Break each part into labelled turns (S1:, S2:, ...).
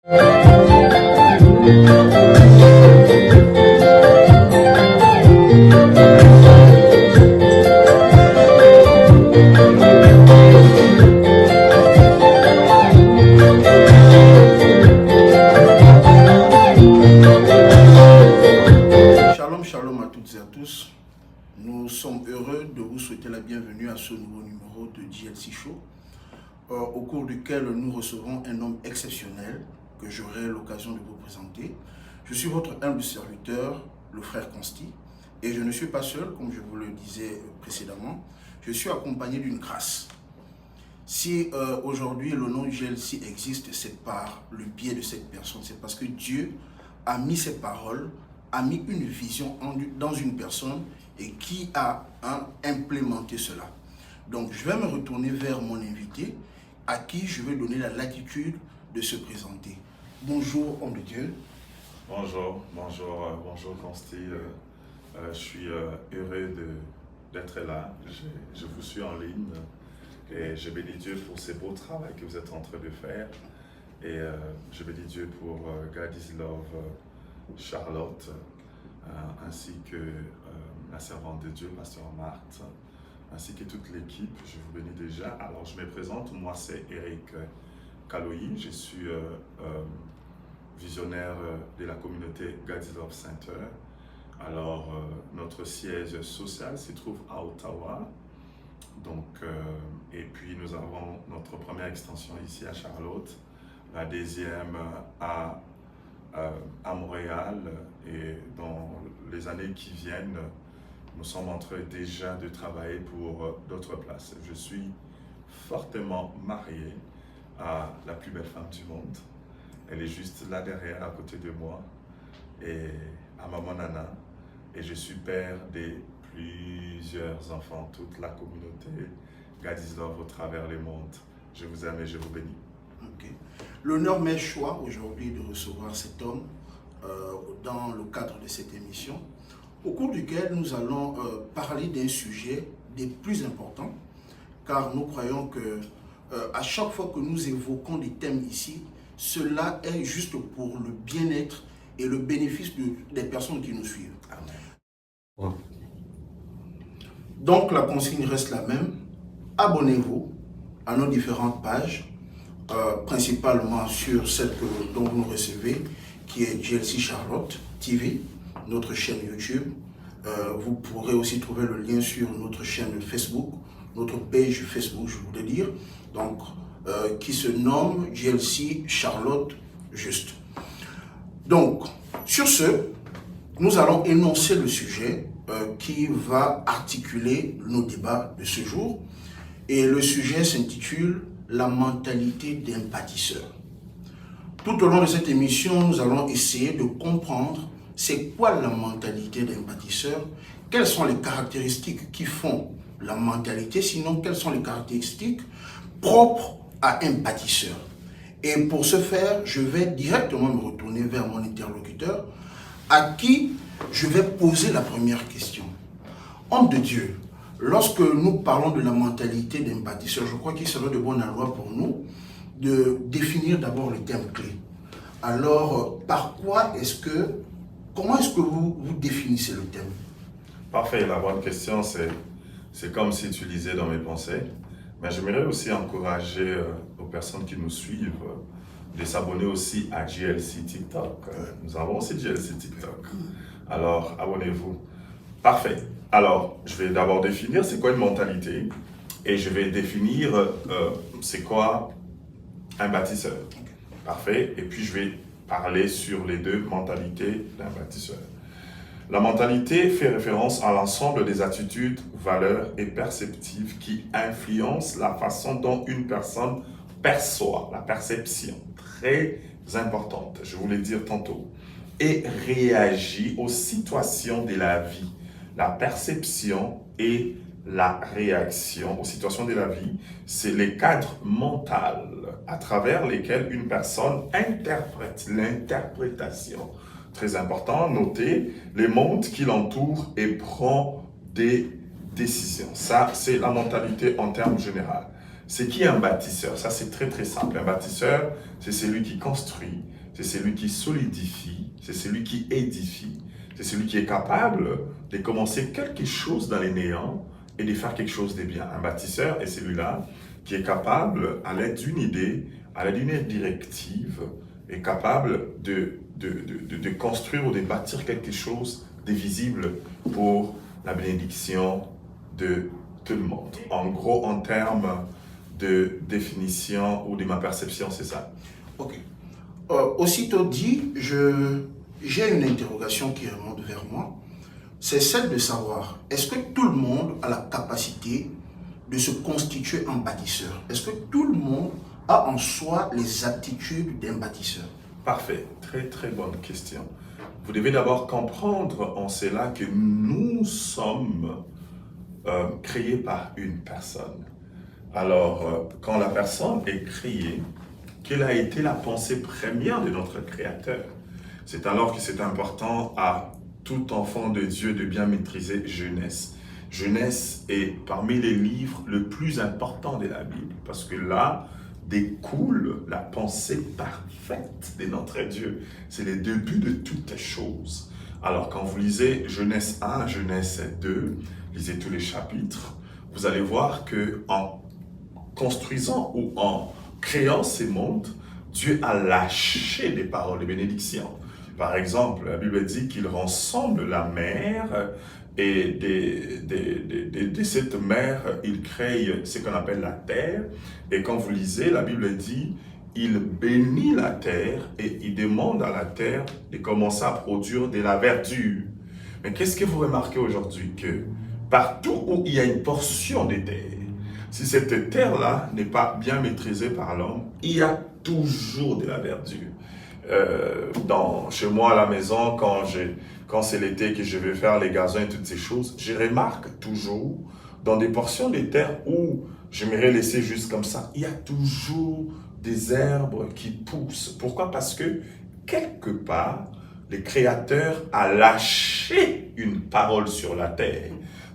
S1: Shalom, shalom à toutes et à tous. Nous sommes heureux de vous souhaiter la bienvenue à ce nouveau numéro de GLC Show, au cours duquel nous recevrons un homme exceptionnel que j'aurai l'occasion de vous présenter. Je suis votre humble serviteur, le frère Consti, et je ne suis pas seul, comme je vous le disais précédemment. Je suis accompagné d'une grâce. Si aujourd'hui le nom GLC existe, c'est par le biais de cette personne. C'est parce que Dieu a mis ses paroles, a mis une vision dans une personne et qui a implémenté cela. Donc je vais me retourner vers mon invité à qui je vais donner la latitude de se présenter. Bonjour homme de Dieu.
S2: Bonjour Consti. Je suis heureux d'être là. Je vous suis en ligne et je bénis Dieu pour ce beau travail que vous êtes en train de faire. Et je bénis Dieu pour God is Love, Charlotte, ainsi que la servante de Dieu, Pasteur Marthe, ainsi que toute l'équipe. Je vous bénis déjà. Alors je me présente, moi c'est Eric Kaloyi, je suis visionnaire de la communauté God is Love Center. Alors notre siège social se trouve à Ottawa. Donc, et puis nous avons notre première extension ici à Charlotte, la deuxième à Montréal, et dans les années qui viennent, nous sommes en train déjà de travailler pour d'autres places. Je suis fortement marié à la plus belle femme du monde. Elle est juste là derrière, à côté de moi, et à Maman Nana. Et je suis père de plusieurs enfants, toute la communauté God is Love au travers le monde. Je vous aime et je vous bénis.
S1: Okay. L'honneur m'est choix aujourd'hui de recevoir cet homme dans le cadre de cette émission, au cours duquel nous allons parler d'un sujet des plus importants, car nous croyons que à chaque fois que nous évoquons des thèmes ici, cela est juste pour le bien-être et le bénéfice des personnes qui nous suivent. Amen. Ouais. Donc la consigne reste la même. Abonnez-vous à nos différentes pages, principalement sur celle dont vous nous recevez, qui est GLC Charlotte TV, notre chaîne YouTube. Vous pourrez aussi trouver le lien sur notre chaîne Facebook, notre page Facebook, je voulais dire, donc, qui se nomme GLC Charlotte juste. Donc, sur ce, nous allons énoncer le sujet qui va articuler nos débats de ce jour. Et le sujet s'intitule « La mentalité d'un bâtisseur ». Tout au long de cette émission, nous allons essayer de comprendre c'est quoi la mentalité d'un bâtisseur, quelles sont les caractéristiques qui font la mentalité, sinon quelles sont les caractéristiques propres à un bâtisseur. Et pour ce faire, je vais directement me retourner vers mon interlocuteur, à qui je vais poser la première question. Homme de Dieu, lorsque nous parlons de la mentalité d'un bâtisseur, je crois qu'il serait de bon aloi pour nous de définir d'abord le terme clé. Alors, comment est-ce que vous définissez le terme?
S2: Parfait, la bonne question, c'est comme si tu lisais dans mes pensées. Mais j'aimerais aussi encourager aux personnes qui nous suivent de s'abonner aussi à GLC TikTok. Nous avons aussi GLC TikTok. Alors, abonnez-vous. Parfait. Alors, je vais d'abord définir c'est quoi une mentalité et je vais définir c'est quoi un bâtisseur. Parfait. Et puis, je vais parler sur les deux mentalités d'un bâtisseur. La mentalité fait référence à l'ensemble des attitudes, valeurs et perceptives qui influencent la façon dont une personne perçoit, la perception, très importante, je vous l'ai dit tantôt, et réagit aux situations de la vie. La perception et la réaction aux situations de la vie, c'est les cadres mentaux à travers lesquels une personne interprète, l'interprétation. Très important, notez les mondes qui l'entourent et prend des décisions. Ça, c'est la mentalité en termes généraux. C'est qui un bâtisseur? Ça, c'est très très simple. Un bâtisseur, c'est celui qui construit, c'est celui qui solidifie, c'est celui qui édifie, c'est celui qui est capable de commencer quelque chose dans les néants et de faire quelque chose de bien. Un bâtisseur est celui-là qui est capable, à l'aide d'une idée, à l'aide d'une directive, est capable de construire ou de bâtir quelque chose de visible pour la bénédiction de tout le monde. En gros, en termes de définition ou de ma perception, c'est ça.
S1: Ok. Aussitôt dit, j'ai une interrogation qui remonte vers moi. C'est celle de savoir, est-ce que tout le monde a la capacité de se constituer en bâtisseur? Est-ce que tout le monde a en soi les aptitudes d'un bâtisseur?
S2: Parfait. Très, très bonne question. Vous devez d'abord comprendre en cela que nous sommes créés par une personne. Alors, quand la personne est créée, quelle a été la pensée première de notre Créateur? C'est alors que c'est important à tout enfant de Dieu de bien maîtriser Genèse. Genèse est parmi les livres le plus important de la Bible, parce que là découle la pensée parfaite de notre Dieu. C'est le début de toutes choses. Alors, quand vous lisez Genèse 1, Genèse 2, lisez tous les chapitres, vous allez voir que en construisant ou en créant ces mondes, Dieu a lâché des paroles de bénédiction. Par exemple, la Bible dit qu'il rassemble la mer et de cette mer, il crée ce qu'on appelle la terre. Et quand vous lisez, la Bible dit, il bénit la terre et il demande à la terre de commencer à produire de la verdure. Mais qu'est-ce que vous remarquez aujourd'hui? Que partout où il y a une portion de terre, si cette terre-là n'est pas bien maîtrisée par l'homme, il y a toujours de la verdure. Chez moi à la maison, quand c'est l'été que je vais faire les gazons et toutes ces choses, je remarque toujours dans des portions de terre où j'aimerais laisser juste comme ça, il y a toujours des herbes qui poussent. Pourquoi? Parce que quelque part, le Créateur a lâché une parole sur la terre.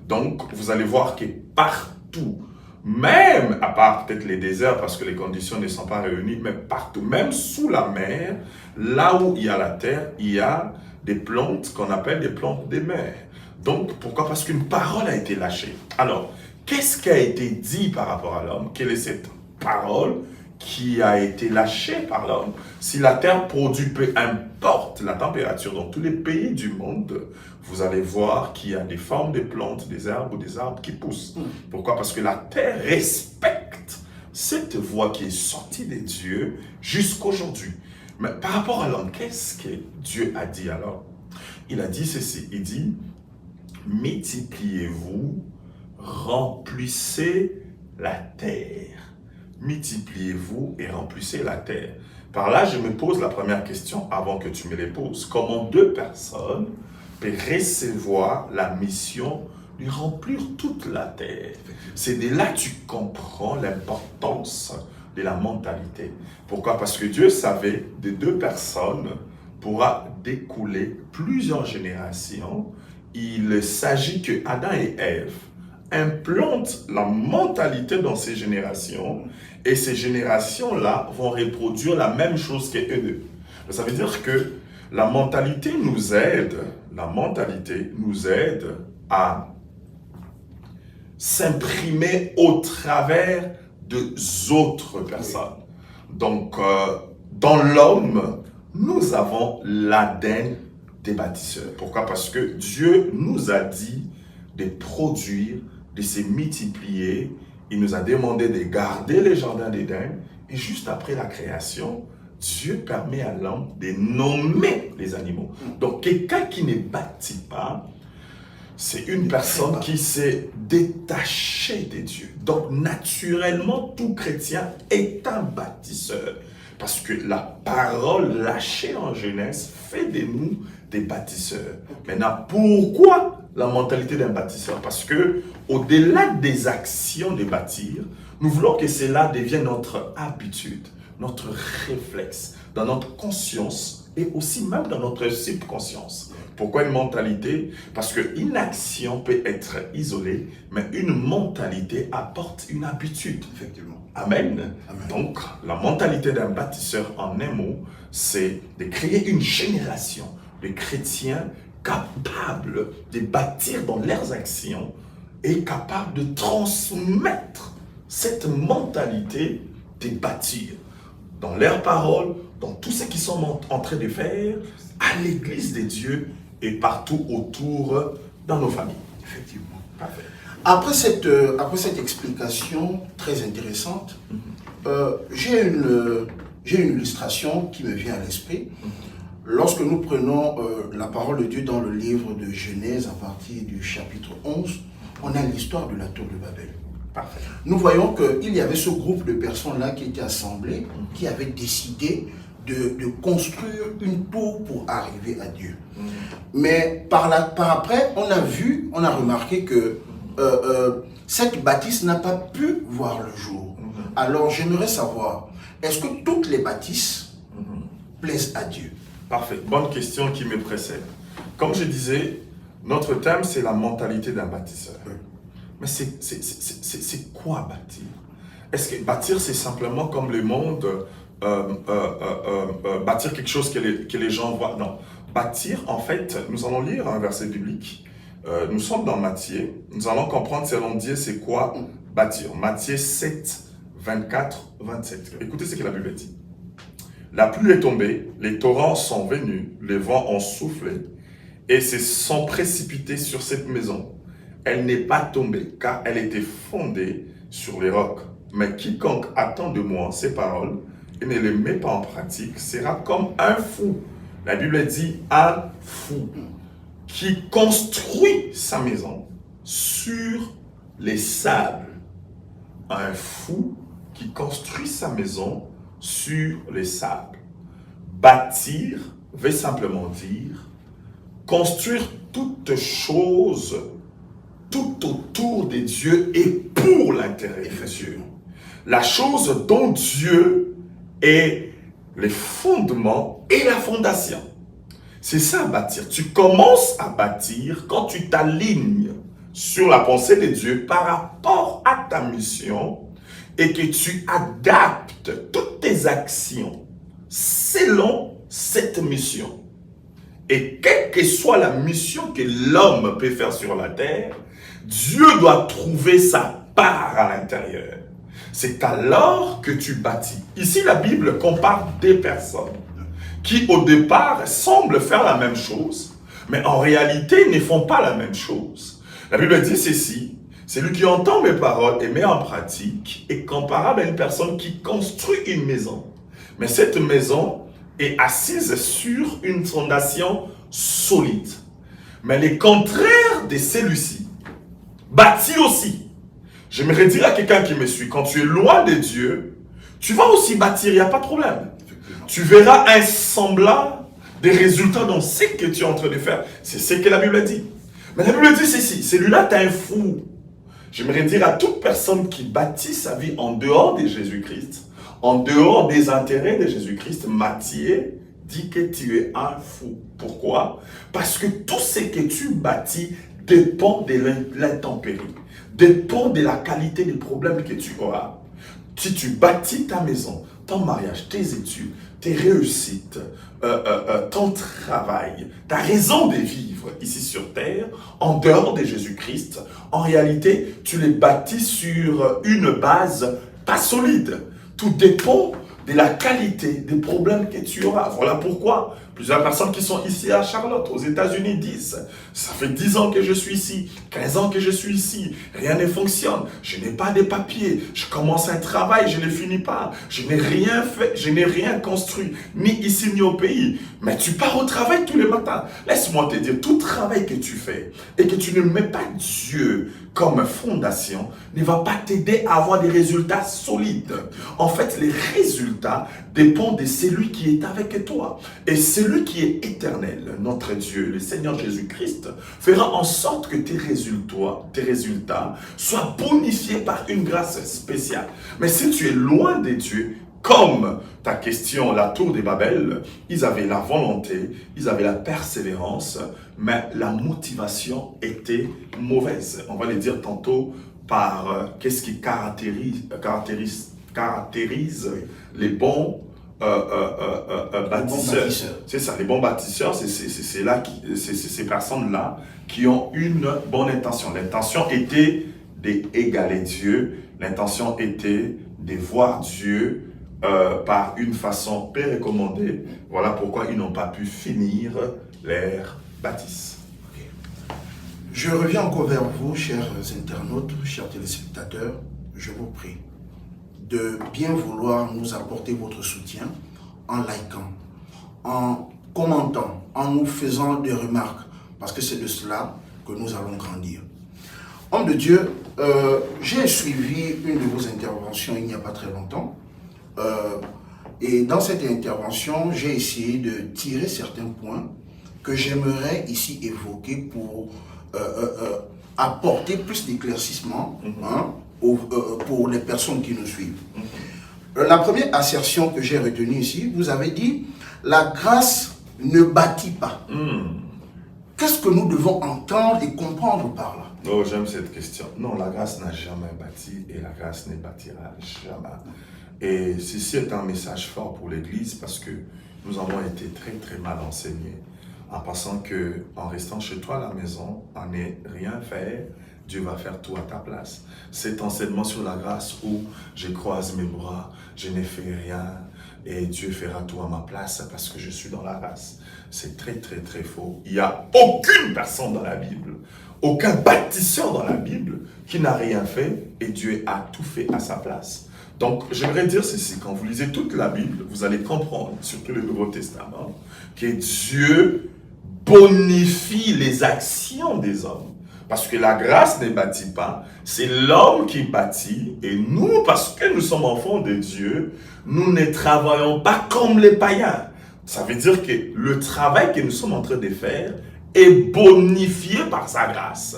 S2: Donc, vous allez voir que partout, même à part peut-être les déserts parce que les conditions ne sont pas réunies, mais partout, même sous la mer, là où il y a la terre, il y a des plantes qu'on appelle des plantes des mers. Donc, pourquoi? Parce qu'une parole a été lâchée. Alors, qu'est-ce qui a été dit par rapport à l'homme? Quelle est cette parole qui a été lâchée par l'homme? Si la terre produit, peu importe la température dans tous les pays du monde, vous allez voir qu'il y a des formes de plantes, des arbres ou des arbres qui poussent. Pourquoi? Parce que la terre respecte cette voix qui est sortie des dieux jusqu'aujourd'hui. Mais par rapport à l'homme, qu'est-ce que Dieu a dit alors? Il a dit ceci, il dit, multipliez-vous, remplissez la terre. Multipliez-vous et remplissez la terre. Par là, je me pose la première question avant que tu me les poses. Comment deux personnes peuvent recevoir la mission de remplir toute la terre? C'est de là que tu comprends l'importance de la mentalité. Pourquoi? Parce que Dieu savait de deux personnes pourra découler plusieurs générations. Il s'agit que Adam et Ève implantent la mentalité dans ces générations et ces générations-là vont reproduire la même chose qu'eux deux. Ça veut dire que la mentalité nous aide à s'imprimer au travers des autres personnes. Donc, dans l'homme, nous avons l'ADN des bâtisseurs. Pourquoi? Parce que Dieu nous a dit de produire, de se multiplier. Il nous a demandé de garder les jardins d'Éden. Et juste après la création, Dieu permet à l'homme de nommer les animaux. Donc, quelqu'un qui ne bâtit pas, c'est une personne qui s'est détachée de Dieu. Donc, naturellement, tout chrétien est un bâtisseur. Parce que la parole lâchée en Genèse fait de nous des bâtisseurs. Maintenant, pourquoi la mentalité d'un bâtisseur? Parce que, au-delà des actions de bâtir, nous voulons que cela devienne notre habitude, notre réflexe, dans notre conscience, et aussi même dans notre subconscience. Pourquoi une mentalité? Parce qu'une action peut être isolée, mais une mentalité apporte une habitude.
S1: Effectivement.
S2: Amen.
S1: Amen.
S2: Donc, la mentalité d'un bâtisseur, en un mot, c'est de créer une génération de chrétiens capables de bâtir dans leurs actions et capables de transmettre cette mentalité de bâtir dans leurs paroles, dans tout ce qu'ils sont en train de faire, à l'église de Dieu et partout autour dans nos familles.
S1: Effectivement.
S2: Parfait.
S1: Après cette explication très intéressante, j'ai une illustration qui me vient à l'esprit. Lorsque nous prenons la parole de Dieu dans le livre de Genèse à partir du chapitre 11, on a l'histoire de la tour de Babel.
S2: Parfait.
S1: Nous voyons qu'il y avait ce groupe de personnes-là qui étaient assemblées, qui avaient décidé de construire une tour pour arriver à Dieu. Mais par après, on a remarqué que cette bâtisse n'a pas pu voir le jour. Alors j'aimerais savoir, est-ce que toutes les bâtisses plaisent à Dieu?
S2: Parfait. Bonne question qui me précède. Comme je disais, notre thème, c'est la mentalité d'un bâtisseur. Mais c'est quoi bâtir? Est-ce que bâtir, c'est simplement comme le monde, bâtir quelque chose que les gens voient? Non. Bâtir, en fait, nous allons lire un verset biblique. Nous sommes dans Matthieu. Nous allons comprendre selon Dieu c'est quoi bâtir. Matthieu 7, 24, 27. Écoutez ce que la Bible dit. La pluie est tombée, les torrents sont venus, les vents ont soufflé et se sont précipités sur cette maison. Elle n'est pas tombée car elle était fondée sur les rocs. Mais quiconque attend de moi ces paroles et ne les met pas en pratique sera comme un fou. La Bible dit un fou qui construit sa maison sur les sables. Un fou qui construit sa maison sur les sables. Bâtir veut simplement dire construire toute chose tout autour de Dieu et pour l'intérêt de Dieu. La chose dont Dieu est le fondement et la fondation. C'est ça bâtir. Tu commences à bâtir quand tu t'alignes sur la pensée de Dieu par rapport à ta mission et que tu adaptes toutes tes actions selon cette mission. Et quelle que soit la mission que l'homme peut faire sur la terre, Dieu doit trouver sa part à l'intérieur. C'est alors que tu bâtis. Ici, la Bible compare des personnes qui, au départ, semblent faire la même chose, mais en réalité, ne font pas la même chose. La Bible dit ceci: celui qui entend mes paroles et met en pratique est comparable à une personne qui construit une maison. Mais cette maison est assise sur une fondation solide. Mais le contraire de celui-ci bâtit aussi. J'aimerais dire à quelqu'un qui me suit, quand tu es loin de Dieu, tu vas aussi bâtir, il n'y a pas de problème. Tu verras un semblant des résultats dans ce que tu es en train de faire. C'est ce que la Bible dit. Mais la Bible dit ceci: celui-là, tu es un fou. J'aimerais dire à toute personne qui bâtit sa vie en dehors de Jésus-Christ, en dehors des intérêts de Jésus-Christ, Matthieu dit que tu es un fou. Pourquoi? Parce que tout ce que tu bâtis dépend de l'intempérie, dépend de la qualité des problèmes que tu auras. Si tu bâtis ta maison, ton mariage, tes études, tes réussites, ton travail, ta raison de vivre ici sur terre, en dehors de Jésus-Christ, en réalité, tu les bâtis sur une base pas solide. Tout dépend de la qualité des problèmes que tu auras. Voilà pourquoi plusieurs personnes qui sont ici à Charlotte, aux États-Unis, disent: ça fait 10 ans que je suis ici, 15 ans que je suis ici, rien ne fonctionne, je n'ai pas de papiers, je commence un travail, je ne le finis pas, je n'ai rien fait, je n'ai rien construit, ni ici ni au pays. Mais tu pars au travail tous les matins. Laisse-moi te dire, tout travail que tu fais et que tu ne mets pas Dieu comme fondation ne va pas t'aider à avoir des résultats solides. En fait, les résultats dépendent de celui qui est avec toi. Et celui qui est éternel, notre Dieu, le Seigneur Jésus-Christ, fera en sorte que tes résultats soient bonifiés par une grâce spéciale. Mais si tu es loin de Dieu, comme ta question, la tour des Babel, ils avaient la volonté, ils avaient la persévérance, mais la motivation était mauvaise. On va le dire tantôt par qu'est-ce qui caractérise les bons bâtisseurs. C'est ça, les bons bâtisseurs, c'est ces personnes-là qui ont une bonne intention. L'intention était d'égaler Dieu, l'intention était de voir Dieu par une façon précommandée. Voilà pourquoi ils n'ont pas pu finir leur bâtisse.
S1: Okay. Je reviens encore vers vous, chers internautes, chers téléspectateurs. Je vous prie de bien vouloir nous apporter votre soutien en likant, en commentant, en nous faisant des remarques, parce que c'est de cela que nous allons grandir. Homme de Dieu, j'ai suivi une de vos interventions il n'y a pas très longtemps, et dans cette intervention, j'ai essayé de tirer certains points que j'aimerais ici évoquer pour apporter plus d'éclaircissement pour les personnes qui nous suivent. La première assertion que j'ai retenue ici, vous avez dit, la grâce ne bâtit pas. Qu'est-ce que nous devons entendre et comprendre par là?
S2: Oh, j'aime cette question. Non, la grâce n'a jamais bâti et la grâce ne bâtira jamais. Et ceci est un message fort pour l'Église parce que nous avons été très très mal enseignés en pensant que en restant chez toi à la maison, en ne rien faire, Dieu va faire tout à ta place. Cet enseignement sur la grâce où je croise mes bras, je ne fais rien et Dieu fera tout à ma place parce que je suis dans la grâce. C'est très très très faux. Il n'y a aucune personne dans la Bible, aucun bâtisseur dans la Bible qui n'a rien fait et Dieu a tout fait à sa place. Donc, j'aimerais dire ceci, quand vous lisez toute la Bible, vous allez comprendre, surtout le Nouveau Testament, que Dieu bonifie les actions des hommes. Parce que la grâce ne bâtit pas, c'est l'homme qui bâtit. Et nous, parce que nous sommes enfants de Dieu, nous ne travaillons pas comme les païens. Ça veut dire que le travail que nous sommes en train de faire est bonifié par sa grâce.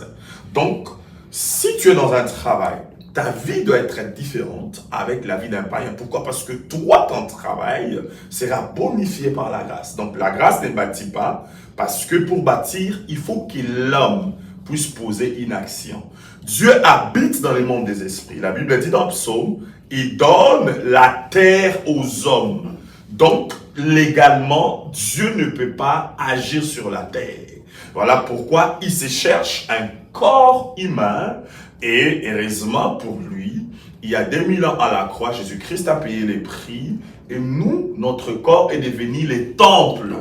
S2: Donc, si tu es dans un travail, ta vie doit être différente avec la vie d'un païen. Pourquoi? Parce que toi, ton travail sera bonifié par la grâce. Donc, la grâce ne bâtit pas, parce que pour bâtir, il faut que l'homme puisse poser une action. Dieu habite dans le monde des esprits. La Bible dit dans Psaume, il donne la terre aux hommes. Donc, légalement, Dieu ne peut pas agir sur la terre. Voilà pourquoi il se cherche un corps humain. Et heureusement pour lui, il y a 2000 ans à la croix, Jésus-Christ a payé les prix. Et nous, notre corps est devenu les temples.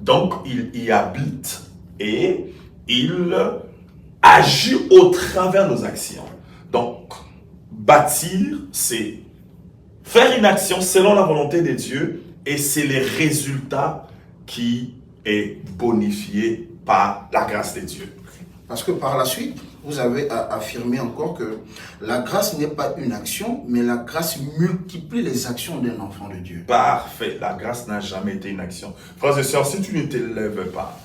S2: Donc, il y habite et il agit au travers de nos actions. Donc, bâtir, c'est faire une action selon la volonté de Dieu et c'est les résultats qui est bonifié par la grâce de Dieu.
S1: Parce que par la suite, vous avez affirmé encore que la grâce n'est pas une action, mais la grâce multiplie les actions d'un enfant de Dieu.
S2: Parfait. La grâce n'a jamais été une action. Frères et sœurs, si tu ne te lèves pas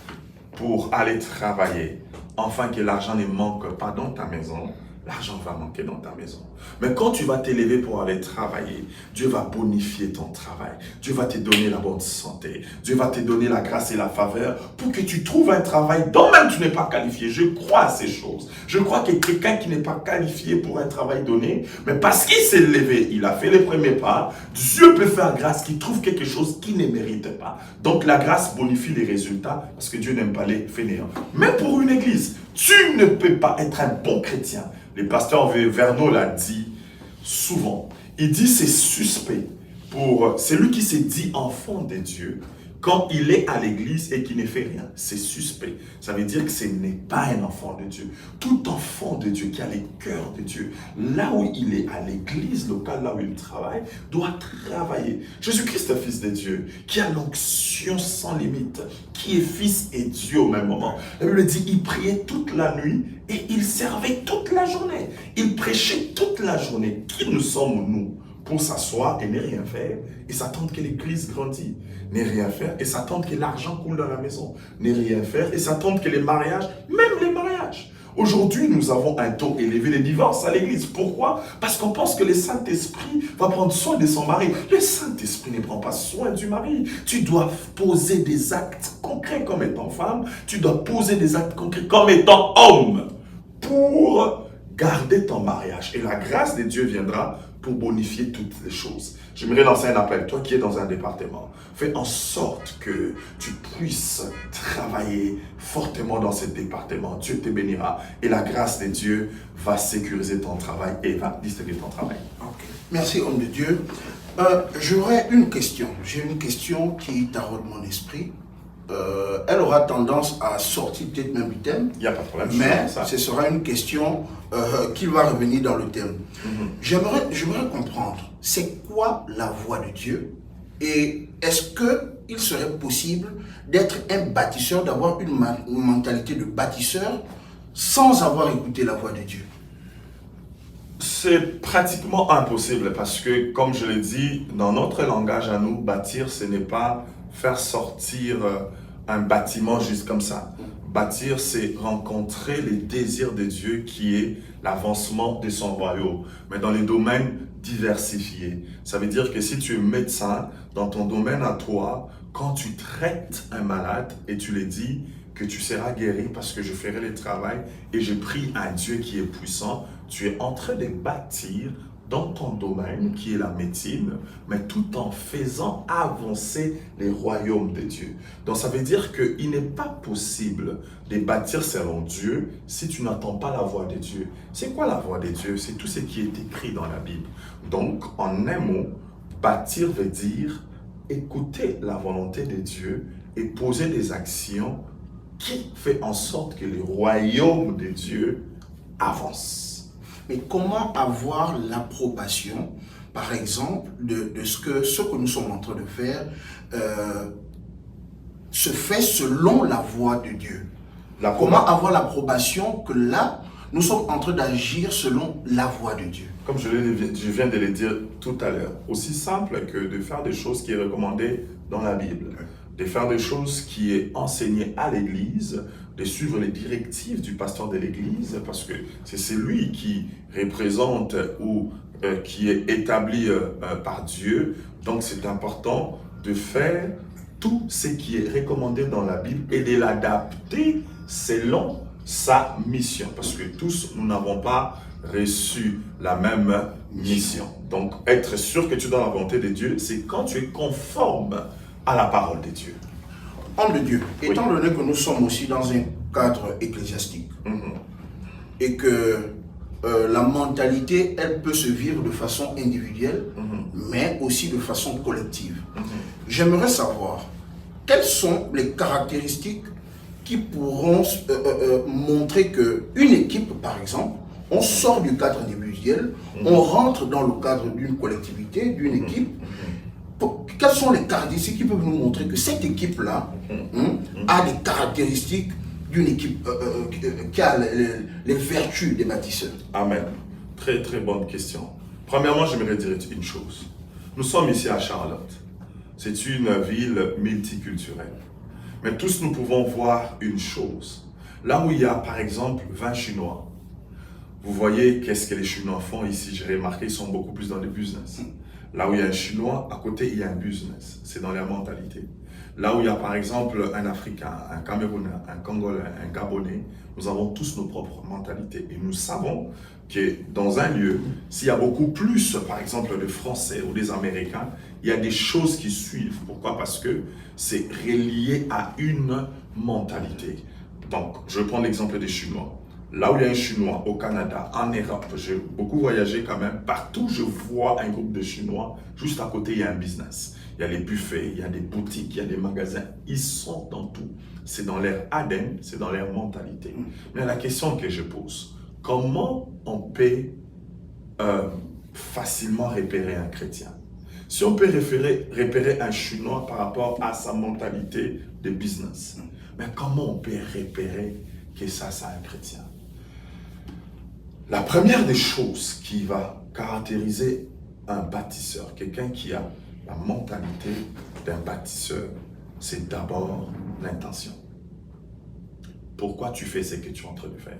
S2: pour aller travailler, afin que l'argent ne manque pas dans ta maison, l'argent va manquer dans ta maison. Mais quand tu vas t'élever pour aller travailler, Dieu va bonifier ton travail. Dieu va te donner la bonne santé. Dieu va te donner la grâce et la faveur pour que tu trouves un travail dont même tu n'es pas qualifié. Je crois à ces choses. Je crois que quelqu'un qui n'est pas qualifié pour un travail donné, mais parce qu'il s'est levé, il a fait les premiers pas, Dieu peut faire grâce qu'il trouve quelque chose qu'il ne mérite pas. Donc la grâce bonifie les résultats parce que Dieu n'aime pas les fainéants. Mais pour une église, tu ne peux pas être un bon chrétien. Le pasteur Verneau l'a dit souvent. Il dit c'est suspect pour celui qui se dit enfant de Dieu quand il est à l'église et qui ne fait rien. C'est suspect. Ça veut dire que ce n'est pas un enfant de Dieu. Tout enfant de Dieu qui a le cœur de Dieu, là où il est à l'église locale, là où il travaille, doit travailler. Jésus-Christ, fils de Dieu, qui a l'onction sans limite, qui est fils et Dieu au même moment. La Bible dit, il priait toute la nuit et il servait toute la journée. Il prêchait toute la journée. Qui nous sommes, nous, pour s'asseoir et ne rien faire et s'attendre que l'église grandisse? Ne rien faire et s'attendre que l'argent coule dans la maison. Ne rien faire et s'attendre que les mariages, même les mariages, Aujourd'hui, nous avons un taux élevé de divorces à l'église. Pourquoi? Parce qu'on pense que le Saint-Esprit va prendre soin de son mari. Le Saint-Esprit ne prend pas soin du mari. Tu dois poser des actes concrets comme étant femme. Tu dois poser des actes concrets comme étant homme pour garder ton mariage. Et la grâce de Dieu viendra pour bonifier toutes les choses. J'aimerais lancer un appel. Toi qui es dans un département, fais en sorte que tu puisses travailler fortement dans ce département. Dieu te bénira et la grâce de Dieu va sécuriser ton travail et va distinguer ton travail.
S1: Okay. Merci, homme de Dieu. J'aurais une question. J'ai une question qui taraude mon esprit. Elle aura tendance à sortir peut-être même du thème.
S2: Il n'y a pas de problème.
S1: Mais ce sera une question qui va revenir dans le thème. J'aimerais comprendre, c'est quoi la voix de Dieu? Et est-ce qu'il serait possible d'être un bâtisseur, d'avoir une mentalité de bâtisseur sans avoir écouté la voix de Dieu?
S2: C'est pratiquement impossible parce que, comme je l'ai dit, dans notre langage à nous, bâtir, ce n'est pas faire sortir un bâtiment juste comme ça. Bâtir, c'est rencontrer les désirs de Dieu qui est l'avancement de son royaume, mais dans les domaines diversifiés. Ça veut dire que si tu es médecin, dans ton domaine à toi, quand tu traites un malade et tu lui dis que tu seras guéri parce que je ferai le travail et je prie un Dieu qui est puissant, tu es en train de bâtir dans ton domaine qui est la médecine, mais tout en faisant avancer les royaumes de Dieu. Donc ça veut dire qu'il n'est pas possible de bâtir selon Dieu si tu n'entends pas la voix de Dieu. C'est quoi la voix de Dieu? C'est tout ce qui est écrit dans la Bible. Donc en un mot, bâtir veut dire écouter la volonté de Dieu et poser des actions qui fait en sorte que le royaume de Dieu avance.
S1: Mais comment avoir l'approbation, par exemple, de ce que nous sommes en train de faire se fait selon la voix de Dieu? Comment avoir l'approbation que là, nous sommes en train d'agir selon la voix de Dieu?
S2: Comme je viens de le dire tout à l'heure, aussi simple que de faire des choses qui est recommandées dans la Bible, de faire des choses qui est enseignées à l'Église, de suivre les directives du pasteur de l'Église, parce que c'est celui qui représente ou qui est établi par Dieu. Donc c'est important de faire tout ce qui est recommandé dans la Bible et de l'adapter selon sa mission. Parce que tous, nous n'avons pas reçu la même mission. Donc être sûr que tu es dans la volonté de Dieu, c'est quand tu es conforme à la parole de Dieu.
S1: Homme de Dieu, étant donné que nous sommes aussi dans un cadre ecclésiastique et que la mentalité, elle peut se vivre de façon individuelle, mais aussi de façon collective. J'aimerais savoir quelles sont les caractéristiques qui pourront montrer qu'une équipe, par exemple, on sort du cadre individuel, on rentre dans le cadre d'une collectivité, d'une équipe. Quelles sont les caractéristiques qui peuvent nous montrer que cette équipe-là a les caractéristiques d'une équipe qui a les vertus des bâtisseurs?
S2: Amen. Très très bonne question. Premièrement, j'aimerais dire une chose. Nous sommes ici à Charlotte. C'est une ville multiculturelle. Mais tous nous pouvons voir une chose. Là où il y a par exemple 20 Chinois, vous voyez qu'est-ce que les Chinois font ici. J'ai remarqué, ils sont beaucoup plus dans le business. Là où il y a un Chinois, à côté, il y a un business. C'est dans leur mentalité. Là où il y a par exemple un Africain, un Camerounais, un Congolais, un Gabonais, nous avons tous nos propres mentalités. Et nous savons que dans un lieu, s'il y a beaucoup plus, par exemple, de Français ou des Américains, il y a des choses qui suivent. Pourquoi? Parce que c'est relié à une mentalité. Donc, je vais prendre l'exemple des Chinois. Là où il y a un Chinois, au Canada, en Europe, j'ai beaucoup voyagé quand même. Partout, je vois un groupe de Chinois. Juste à côté, il y a un business. Il y a les buffets, il y a des boutiques, il y a des magasins. Ils sont dans tout. C'est dans leur ADN, c'est dans leur mentalité. Mais la question que je pose, comment on peut facilement repérer un chrétien? Si on peut repérer un Chinois par rapport à sa mentalité de business, mais comment on peut repérer que ça, c'est un chrétien? La première des choses qui va caractériser un bâtisseur, quelqu'un qui a la mentalité d'un bâtisseur, c'est d'abord l'intention. Pourquoi tu fais ce que tu es en train de faire?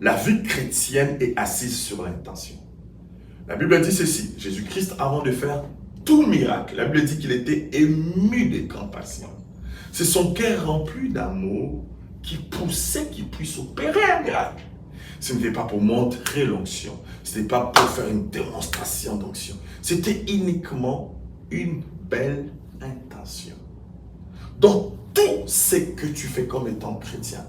S2: la vie chrétienne est assise sur l'intention. La Bible dit ceci, Jésus-Christ, avant de faire tout miracle, la Bible dit qu'il était ému de compassion. C'est son cœur rempli d'amour qui poussait qu'il puisse opérer un miracle. Ce n'était pas pour montrer l'onction, ce n'était pas pour faire une démonstration d'onction. C'était uniquement une belle intention. Dans tout ce que tu fais comme étant chrétien,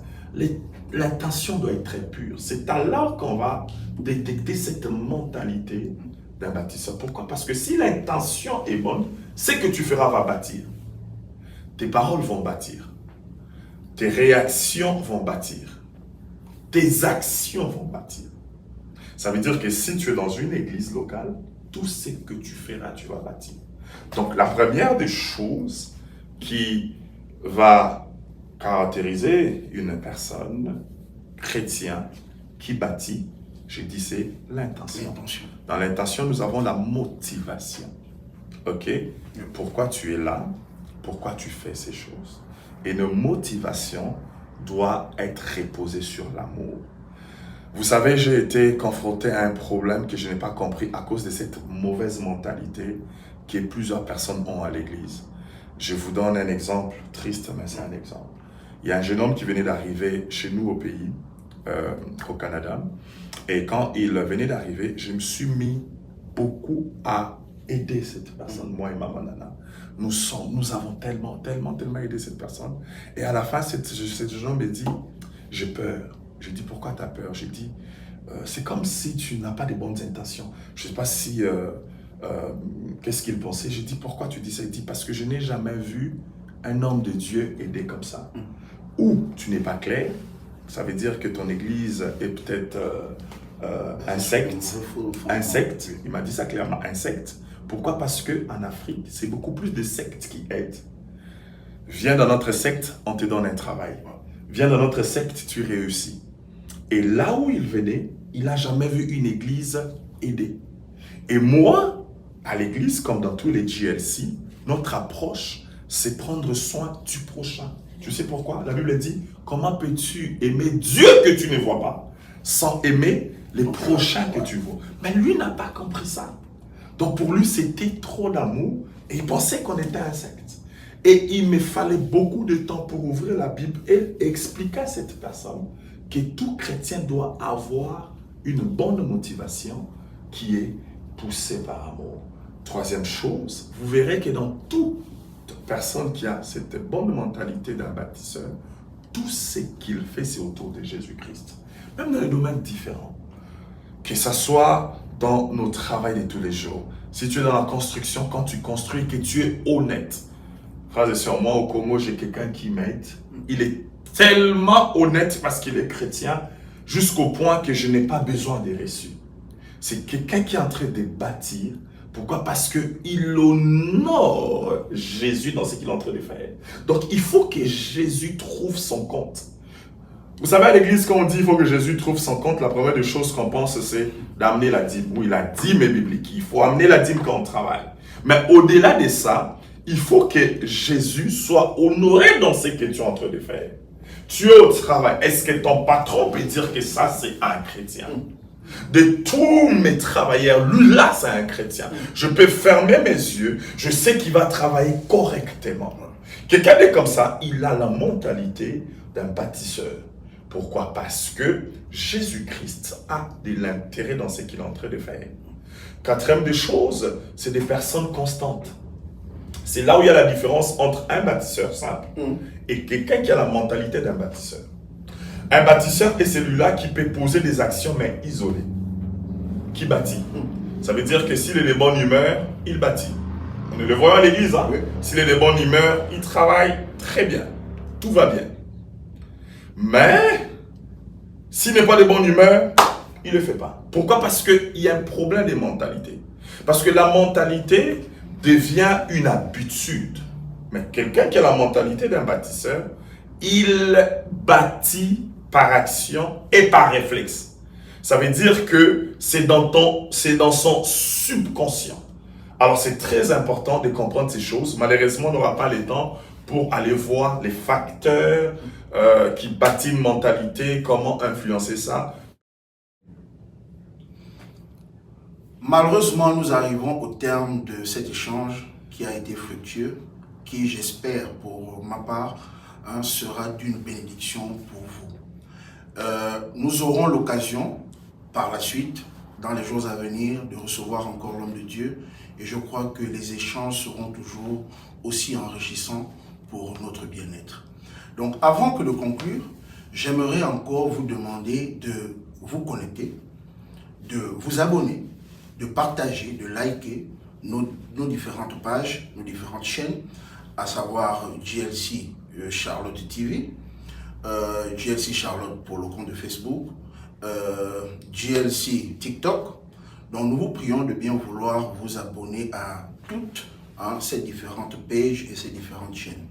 S2: l'intention doit être très pure. C'est alors qu'on va détecter cette mentalité d'un bâtisseur. Pourquoi? Parce que si l'intention est bonne, ce que tu feras va bâtir. Tes paroles vont bâtir. Tes réactions vont bâtir. Tes actions vont bâtir. Ça veut dire que si tu es dans une église locale, tout ce que tu feras, tu vas bâtir. Donc la première des choses qui va caractériser une personne chrétienne qui bâtit, j'ai dit, c'est l'intention. Dans l'intention, nous avons la motivation. Ok? Pourquoi tu es là? Pourquoi tu fais ces choses? Et nos motivations doivent être reposées sur l'amour. Vous savez, j'ai été confronté à un problème que je n'ai pas compris à cause de cette mauvaise mentalité que plusieurs personnes ont à l'église. Je vous donne un exemple triste, mais c'est un exemple. Il y a un jeune homme qui venait d'arriver chez nous au pays, au Canada. Et quand il venait d'arriver, je me suis mis beaucoup à aider cette personne, moi et ma nana. Nous avons tellement aidé cette personne. Et à la fin, cette jeune homme me dit, j'ai peur. Je dis, pourquoi tu as peur? J'ai dit, c'est comme si tu n'as pas de bonnes intentions. Je ne sais pas si... qu'est-ce qu'il pensait? J'ai dit, pourquoi tu dis ça? Il dit, parce que je n'ai jamais vu un homme de Dieu aider comme ça. Ou tu n'es pas clair, ça veut dire que ton église est peut-être un secte. Il m'a dit ça clairement, un secte. Pourquoi? Parce qu'en Afrique, c'est beaucoup plus de sectes qui aident. Viens dans notre secte, on te donne un travail. Viens dans notre secte, tu réussis. Et là où il venait, il n'a jamais vu une église aider. Et moi, à l'église, comme dans tous les GLC, notre approche, c'est prendre soin du prochain. Tu sais pourquoi? La Bible dit, comment peux-tu aimer Dieu que tu ne vois pas, sans aimer les prochains que tu vois? Mais lui n'a pas compris ça. Donc pour lui, c'était trop d'amour et il pensait qu'on était un secte. Et il me fallait beaucoup de temps pour ouvrir la Bible et expliquer à cette personne que tout chrétien doit avoir une bonne motivation qui est poussée par amour. Troisième chose, vous verrez que dans toute personne qui a cette bonne mentalité d'un bâtisseur, tout ce qu'il fait, c'est autour de Jésus-Christ. Même dans les domaines différents. Que ce soit dans nos travails de tous les jours. Si tu es dans la construction, quand tu construis, que tu es honnête. Frères et sœurs, moi au Congo, j'ai quelqu'un qui m'aide. Il est tellement honnête parce qu'il est chrétien, jusqu'au point que je n'ai pas besoin des reçus. C'est quelqu'un qui est en train de bâtir. Pourquoi? Parce qu'il honore Jésus dans ce qu'il est en train de faire. Donc, il faut que Jésus trouve son compte. Vous savez, à l'église, quand on dit qu'il faut que Jésus trouve son compte, la première des choses qu'on pense, c'est d'amener la dîme. Oui, la dîme est biblique. Il faut amener la dîme quand on travaille. Mais au-delà de ça, il faut que Jésus soit honoré dans ce que tu es en train de faire. Tu es au travail. Est-ce que ton patron peut dire que ça, c'est un chrétien? De tous mes travailleurs, lui là, c'est un chrétien. Je peux fermer mes yeux, je sais qu'il va travailler correctement. Quelqu'un de comme ça, il a la mentalité d'un bâtisseur. Pourquoi? Parce que Jésus-Christ a de l'intérêt dans ce qu'il est en train de faire. Quatrième des choses, c'est des personnes constantes. C'est là où il y a la différence entre un bâtisseur simple et quelqu'un qui a la mentalité d'un bâtisseur. Un bâtisseur est celui-là qui peut poser des actions mais isolées, qui bâtit. Ça veut dire que s'il est de bonne humeur, il bâtit. On le voit à l'église, hein? Oui. S'il est de bonne humeur, il travaille très bien. Tout va bien. Mais, s'il n'est pas de bonne humeur, il ne le fait pas. Pourquoi? Parce qu'il y a un problème de mentalité. Parce que la mentalité devient une habitude. Mais quelqu'un qui a la mentalité d'un bâtisseur, il bâtit par action et par réflexe. Ça veut dire que c'est dans son subconscient. Alors c'est très important de comprendre ces choses. Malheureusement, on n'aura pas le temps pour aller voir les facteurs qui bâtissent une mentalité, comment influencer ça.
S1: Malheureusement, nous arrivons au terme de cet échange qui a été fructueux, qui, j'espère, pour ma part, sera d'une bénédiction pour vous. Nous aurons l'occasion, par la suite, dans les jours à venir, de recevoir encore l'homme de Dieu, et je crois que les échanges seront toujours aussi enrichissants pour notre bien-être. Donc, avant que de conclure, j'aimerais encore vous demander de vous connecter, de vous abonner, de partager, de liker nos différentes pages, nos différentes chaînes, à savoir GLC Charlotte TV, GLC Charlotte pour le compte de Facebook, GLC TikTok. Donc nous vous prions de bien vouloir vous abonner à toutes ces différentes pages et ces différentes chaînes.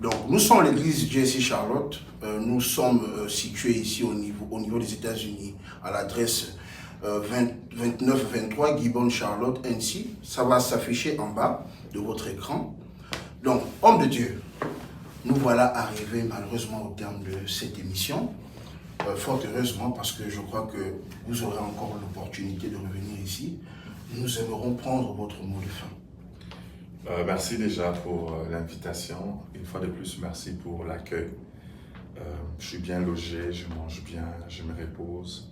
S1: Donc nous sommes l'église GLC Charlotte, nous sommes situés ici au niveau des États-Unis à l'adresse 29-23 Gibbon Charlotte NC. Ça va s'afficher en bas de votre écran. Donc, homme de Dieu, nous voilà arrivés malheureusement au terme de cette émission. Fort heureusement, parce que je crois que vous aurez encore l'opportunité de revenir ici. Nous aimerons prendre votre mot de fin.
S2: Merci déjà pour l'invitation. Une fois de plus, merci pour l'accueil. Je suis bien logé, je mange bien, je me repose.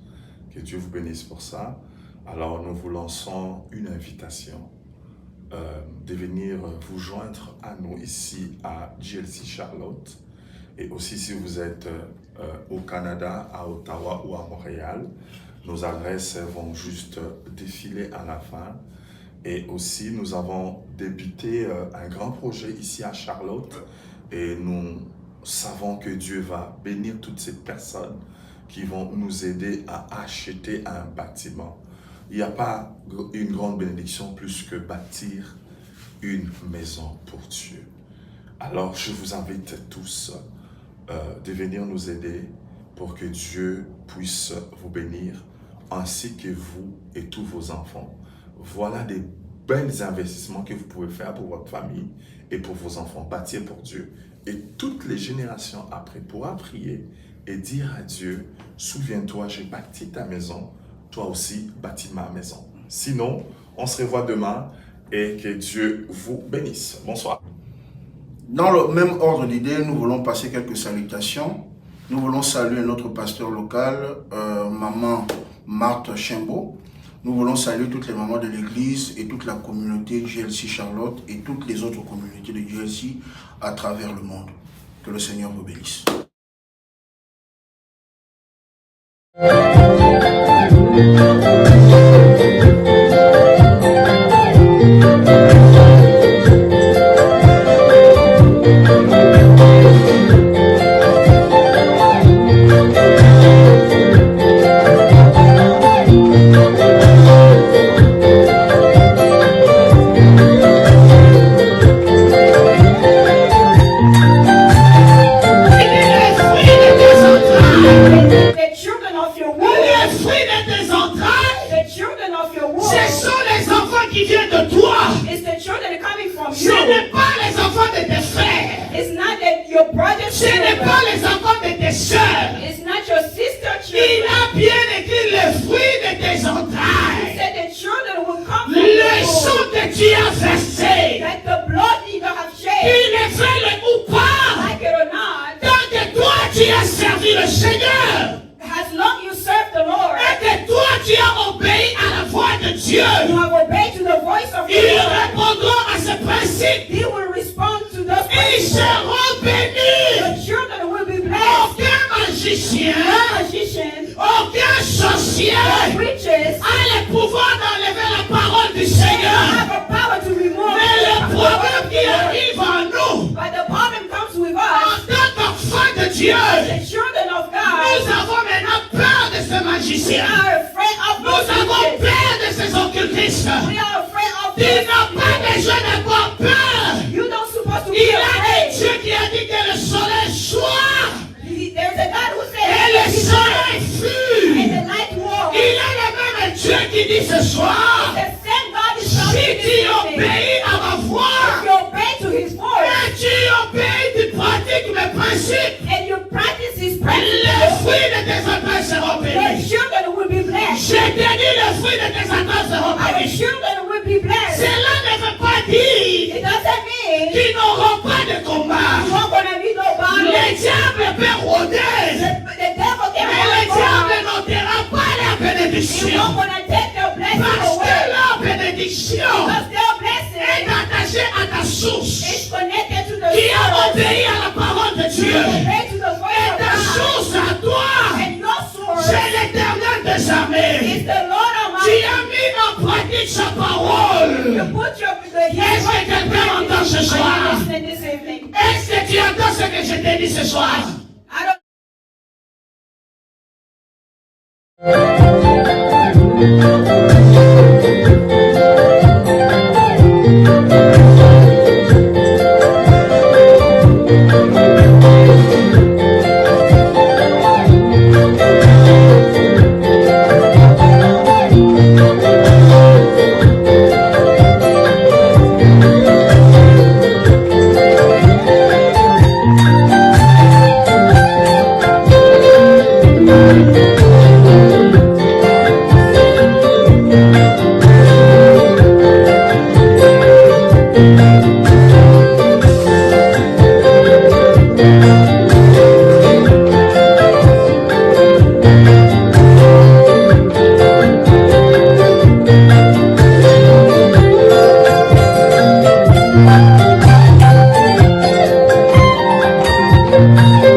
S2: Que Dieu vous bénisse pour ça. Alors, nous vous lançons une invitation de venir vous joindre à nous ici à GLC Charlotte. Et aussi, si vous êtes au Canada, à Ottawa ou à Montréal, nos adresses vont juste défiler à la fin. Et aussi, nous avons débuté un grand projet ici à Charlotte. Et nous savons que Dieu va bénir toutes ces personnes qui vont nous aider à acheter un bâtiment. Il n'y a pas une grande bénédiction plus que bâtir une maison pour Dieu. Alors, je vous invite tous de venir nous aider pour que Dieu puisse vous bénir, ainsi que vous et tous vos enfants. Voilà des bels investissements que vous pouvez faire pour votre famille et pour vos enfants. Bâtir pour Dieu. Et toutes les générations après pourra prier et dire à Dieu, souviens-toi, j'ai bâti ta maison, toi aussi bâtis ma maison. Sinon, on se revoit demain et que Dieu vous bénisse. Bonsoir.
S1: Dans le même ordre d'idée, nous voulons passer quelques salutations. Nous voulons saluer notre pasteur local, maman Marthe Chimbo. Nous voulons saluer toutes les mamans de l'église et toute la communauté GLC Charlotte et toutes les autres communautés de GLC à travers le monde. Que le Seigneur vous bénisse.
S3: Les fruits de tes enfants seront bénis. Je t'ai dit, les fruits de tes attentes seront
S4: Our
S3: bénis.
S4: children will be blessed.
S3: Cela ne veut pas dire
S4: It doesn't mean
S3: qu'ils n'auront pas de combat.
S4: you're going to be no
S3: Le
S4: battle.
S3: diable peut rôder,
S4: The devil can
S3: mais le diable
S4: hold
S3: n'ôtera pas la
S4: He's
S3: bénédiction.
S4: not going to take your blessing
S3: Parce que
S4: away.
S3: la bénédiction
S4: Because their
S3: est
S4: blessing
S3: attachée à ta source
S4: is connected to the
S3: qui a
S4: source.
S3: obéi à la parole de Dieu.
S4: Obey to the voice
S3: Et
S4: of
S3: ta
S4: God.
S3: source à toi,
S4: And your source
S3: c'est l'Éternel des armées
S4: is the Lord
S3: qui
S4: Almighty.
S3: a mis en pratique sa parole.
S4: You put your
S3: Est-ce que quelqu'un entend ce soir?
S4: Are you listening this evening?
S3: Est-ce que tu entends ce que je t'ai dit ce soir?
S4: I don't
S5: Thank you.